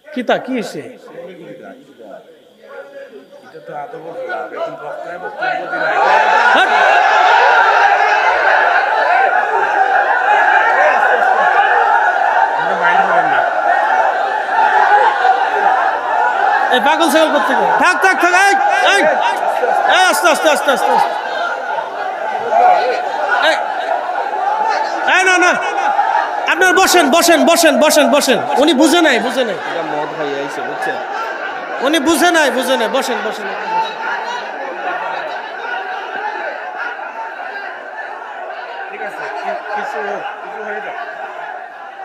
কিতা কি হয়েছে? এই পাগল ছাগল করতে থাক থাক থাক, আস্তে আস্তে আস্তে আস্তে না না, আপনার বসেন বসেন বসেন বসেন বসেন। উনি বুঝে নাই বুঝে নাই, উনি বুঝে নাই বুঝে নাই, বসেন বসেন।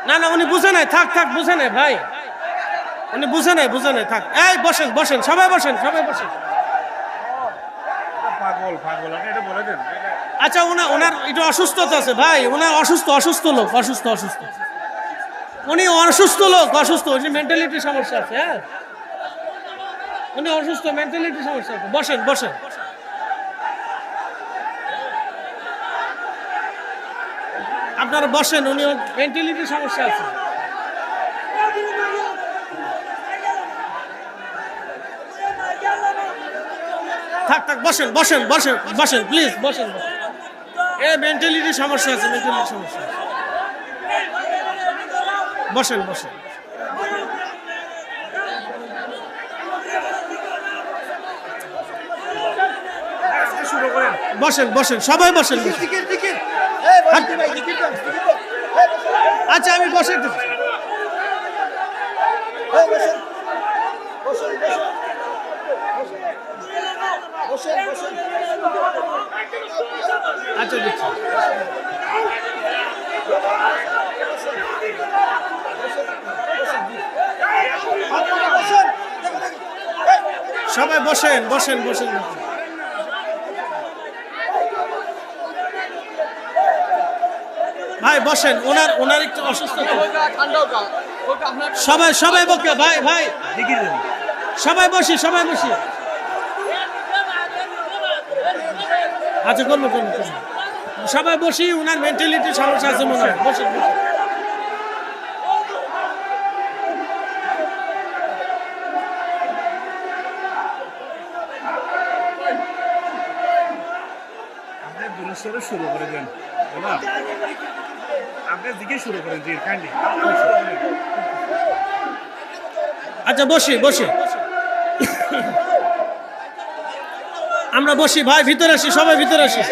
না না, উনি বুঝে নাই, থাক থাক, বুঝে নাই ভাই, উনি বুঝে নাই বুঝে নাই, থাক। এই বসেন বসেন, সবাই বসেন সবাই বসেন। আচ্ছা, ওনার একটু অসুস্থতা আছে ভাই, ওনার অসুস্থ, অসুস্থ লোক, অসুস্থ অসুস্থ, উনি অসুস্থ লোক, অসুস্থ, মেন্টালিটি সমস্যা আছে। হ্যাঁ, উনি অসুস্থ, মেন্টালিটি সমস্যা আছে। বসেন বসেন। আপনারা বসেন, উনি মেন্টালিটি সমস্যা আছে। থাক থাক, বসেন বসেন বসেন বসেন, প্লিজ বসেন। এ মেন্টালিটি সমস্যা আছে, মেন্টালিটি সমস্যা আছে। বসেন বসেন। বসেন বসেন, সবাই বসেন। আচ্ছা, আমি বসে আচ্ছা দিচ্ছি। সবাই বসেন বসেন বসেন। ভাই বসেন, ওনার একটু অসুস্থ। সবাই সবাই বকে, ভাই ভাই সবাই বসি, সবাই বসি। আচ্ছা, করবো করবো, সবাই বসি। ওনার মেন্টালিটি সমস্যা আছে মনে হয়। বসেন বসেন। শুরু করে দেন, আপনি দিকে শুরু করেন। আচ্ছা, বসি বসি, আমরা বসি ভাই, ভিতরে আসি, সবাই ভিতরে আসি।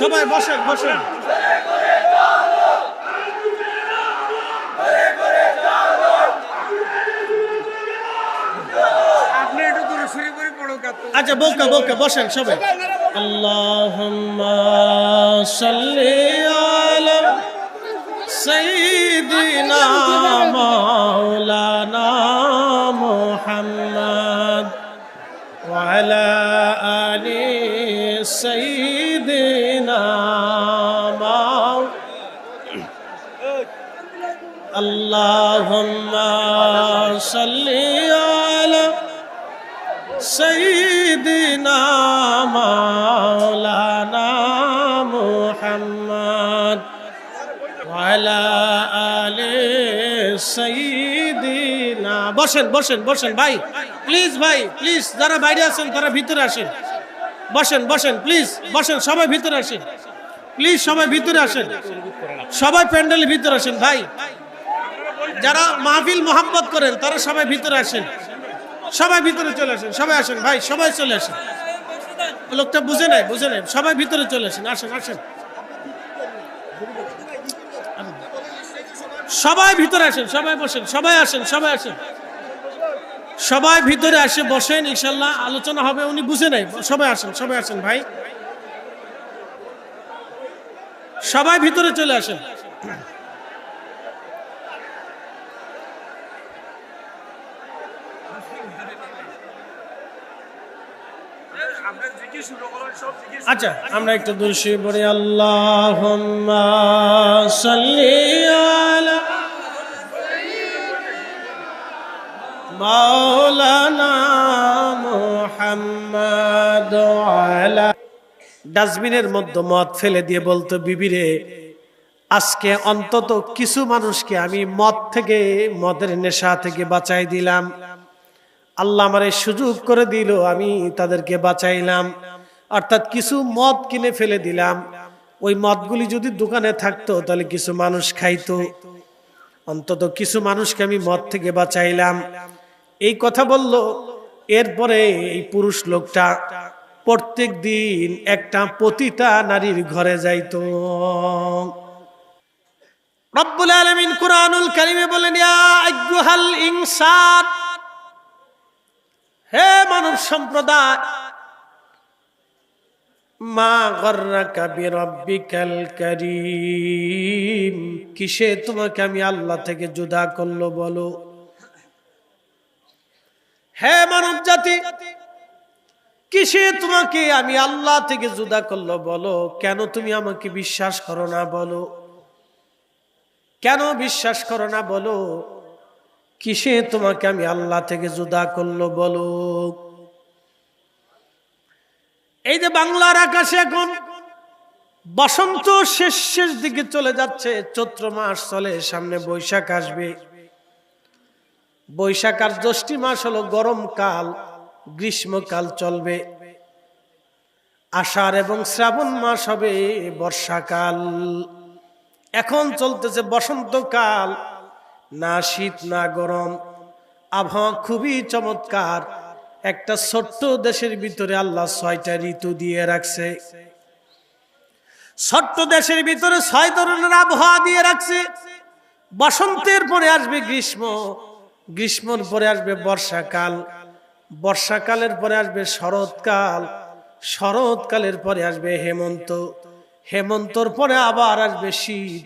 সবাই বসেন বসেন। আচ্ছা, বৌকা বৌকা, বসেন সবাই। আল্লাহুম্মা সাল্লি আলা সাইয়্যিদিনা মাওলানা মুহাম্মদ ওয়া আলা আলি সাইয়্যিদিনা আল্লাহুম্মা সাল্লি আলা সাইয়্যিদিনা মাওলানা মুহাম্মদ ওয়া আলা আলি সাইয়্যিদিনা। বসেন বসেন বসেন ভাই, প্লিজ ভাই, প্লিজ, যারা বাইরে আছেন তারা ভিতরে আসেন। বসেন বসেন, প্লিজ বসেন, সবাই ভিতরে আসেন, প্লিজ সবাই ভিতরে আসেন, সবাই প্যান্ডেলের ভিতরে আসেন ভাই। যারা মাহফিল মোহাব্বত করেন তারা সবাই ভিতরে আসেন, সবাই ভিতরে চলে আসেন, সবাই আসেন ভাই, সবাই চলে আসেন। লোকটা বুঝে নাই বুঝে নাই, সবাই ভিতরে চলে আসেন, আসেন আসেন, সবাই ভিতরে আসেন, সবাই বসেন, সবাই আসেন, সবাই আসেন, সবাই ভিতরে আসে বসেন, ইনশাল্লাহ আলোচনা হবে। উনি বুঝে নাই, সবাই আসেন, সবাই আসেন ভাই, সবাই ভিতরে চলে আসেন। আপনি জিকির শুরু করেন। আচ্ছা আমরা একটু দুরূদ পড়ি আল্লাহুম্মা সাল্লি আলা মাওলানা মুহাম্মদ আলা। ডাস্টবিনের মধ্যে মদ ফেলে দিয়ে বলতো, বিবিরে আজকে অন্তত কিছু মানুষকে আমি মদের নেশা থেকে বাঁচাই দিলাম। আল্লাহ আমারে সুযোগ করে দিল, আমি তাদেরকে বাঁচাইলাম। অর্থাৎ কিছু মদ কিনে ফেলে দিলাম, ওই মদগুলি যদি দোকানে থাকতো তাহলে কিছু মানুষ খাইতো। অন্তত কিছু মানুষকে আমি মদ থেকে বাঁচাইলাম। এই কথা বলল। এরপরে এই পুরুষ লোকটা প্রত্যেক দিন একটা পতিতা নারীর ঘরে যাইতো। রব্বুল আলামিন কুরআনুল কারীমে বলেন, ইয়া আইয়ুহাল ইনসান, হে মানব সম্প্রদায়, মা গররাকা বিরাব্বিকাল কারীম, কিসে তোমাকে আমি আল্লাহ থেকে জুদা করলো বলো। হে মানব জাতি, কিসে তোমাকে আমি আল্লাহ থেকে জুদা করলো বলো। কেন তুমি আমাকে বিশ্বাস করো না বলো, কেন বিশ্বাস করো না বলো। কিসে তোমাকে আমি আল্লাহ থেকে জুদা করলো বলো। এই যে বাংলার আকাশে এখন বসন্ত শেষ দিকে চলে যাচ্ছে, চৈত্র মাস চলে, সামনে বৈশাখ আসবে। বৈশাখ আর জ্যৈষ্ঠ মাস হলো গরমকাল, গ্রীষ্মকাল চলবে। আষাঢ় এবং শ্রাবণ মাস হবে বর্ষাকাল। এখন চলতেছে বসন্তকাল, না শীত না গরম, আবহাওয়া খুবই চমৎকার। একটা ছোট্ট দেশের ভিতরে আল্লাহ 6টা ঋতু দিয়ে রাখছে। ছোট্ট দেশের ভিতরে 6 ধরনের আবহাওয়া দিয়ে রাখছে। বসন্তের পরে আসবে গ্রীষ্ম, গ্রীষ্মের পরে আসবে বর্ষাকাল, বর্ষাকালের পরে আসবে শরৎকাল, শরৎকালের পরে আসবে হেমন্ত, হেমন্তর পরে আবার আসবে শীত।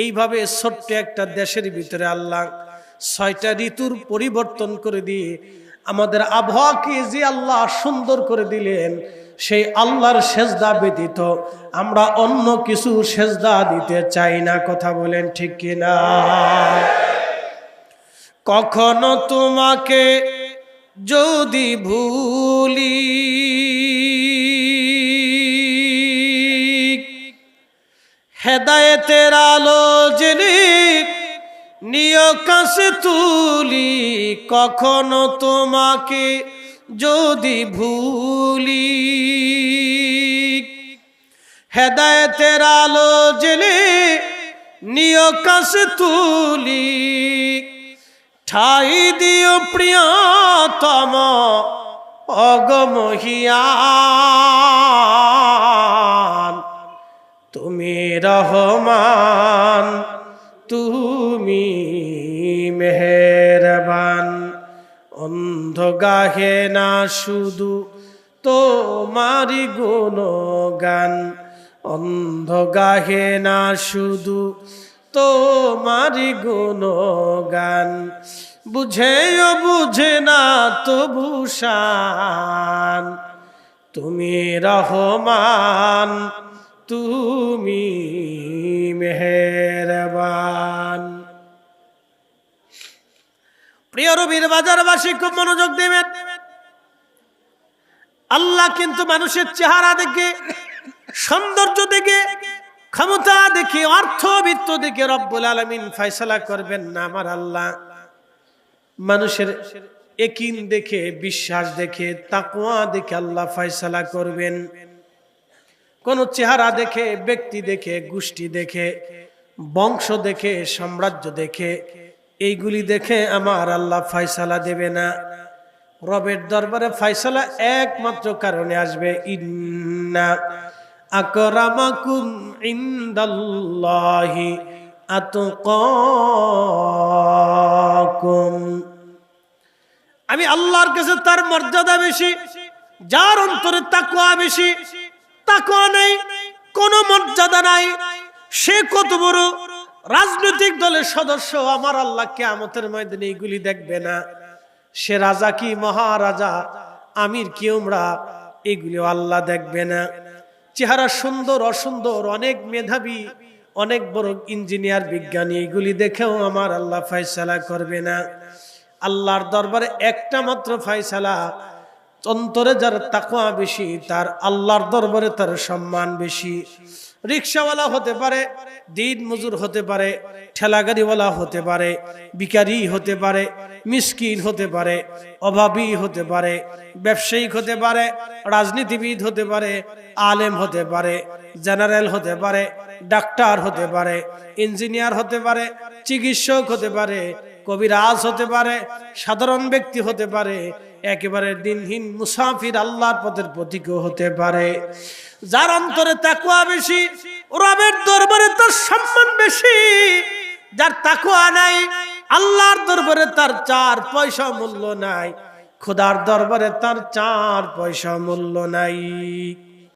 এইভাবে ছোট্ট একটা দেশের ভিতরে আল্লাহ 6টা ঋতুর পরিবর্তন করে দিয়ে আমাদের আবহাওয়াকে যে আল্লাহ সুন্দর করে দিলেন, সেই আল্লাহর সেজদা ব্যতীত আমরা অন্য কিছু সেজদা দিতে চাই না। কথা বলেন ঠিক কিনা? কখনো তোমাকে যদি ভুলি, হেদায়েতের আলো জেনে নিয় কাছে তুলি। কখনো তোমাকে যদি ভুলি, হেদায়েতের আলো জেনে নিয় কাছে তুলি। ঠাই দিও প্রিয়তম অগমহিয়ান, তুমি রহমান, তুমি মেহেরবান। অন্ধ গাহে না শুধু তোমারি গুণগান, অন্ধ গাহে না শুধু তোমারি গুণগান। বুঝেও বুঝে না তবু শান, তুমি রহমান, তুমি মেহেরবান। প্রিয় রবির বাজারবাসী খুব মনোযোগ দেবেন। আল্লাহ কিন্তু মানুষের চেহারা দেখে, সৌন্দর্য দেখে, ক্ষমতা দেখে, অর্থবিত্ত দেখে রব্বুল আলামিন ফয়সালা করবেন না। আমার আল্লাহ মানুষের ইয়াকিন দেখে, বিশ্বাস দেখে, তাকওয়া দেখে আল্লাহ ফয়সালা করবেন। কোন চেহারা দেখে, ব্যক্তি দেখে, গোষ্ঠী দেখে, বংশ দেখে, সাম্রাজ্য দেখে, এইগুলি দেখে আমার আল্লাহ ফয়সালা দেবে না। রবের দরবারে ফয়সালা একমাত্র কারণে আসবে, ইন্না আকরামাকুম ইনদাল্লাহি আতকাকুম। আমি আল্লাহর কাছে তার মর্যাদা বেশি, যার অন্তরে তাকওয়া বেশি। তাকওয়া নেই, কোনো মর্যাদা নাই, সে কত বড় রাজনৈতিক দলের সদস্য, আমার আল্লাহ কিয়ামতের ময়দানে এইগুলি দেখবে না। সে রাজা কি মহারাজা, আমির কি উমরা, এগুলিও আল্লাহ দেখবে না। চেহারা সুন্দর অসুন্দর, অনেক মেধাবী, অনেক বড় ইঞ্জিনিয়ার বিজ্ঞানী, এগুলি দেখেও আমার আল্লাহ ফয়সালা করবে না। আল্লাহর দরবারে একটা মাত্র ফয়সালা, অন্তরে যার তাকওয়া বেশি তার আল্লাহর দরবারে তার সম্মান বেশি। রিকশাওয়ালা হতে পারে, দিন মজুর হতে পারে, ঠেলাগাড়িওয়ালা হতে পারে, ভিখারি হতে পারে, মিসকিন হতে পারে, অভাবী হতে পারে, ব্যবসায়িক হতে পারে, রাজনীতিবিদ হতে পারে, আলেম হতে পারে, জেনারেল হতে পারে, ডাক্তার হতে পারে, ইঞ্জিনিয়ার হতে পারে, চিকিৎসক হতে পারে, কবিরাজ হতে পারে, সাধারণ ব্যক্তি হতে পারে, একেবারে দিনহীন মুসাফির আল্লাহর পথের প্রতীকও হতে পারে। যার অন্তরে তাকওয়া বেশি, রবের দরবারে তার সম্মান বেশি। যার তাকওয়া নাই, আল্লাহর দরবারে তার 4 পয়সা মূল্য নাই, খোদার দরবারে তার 4 পয়সা মূল্য নাই।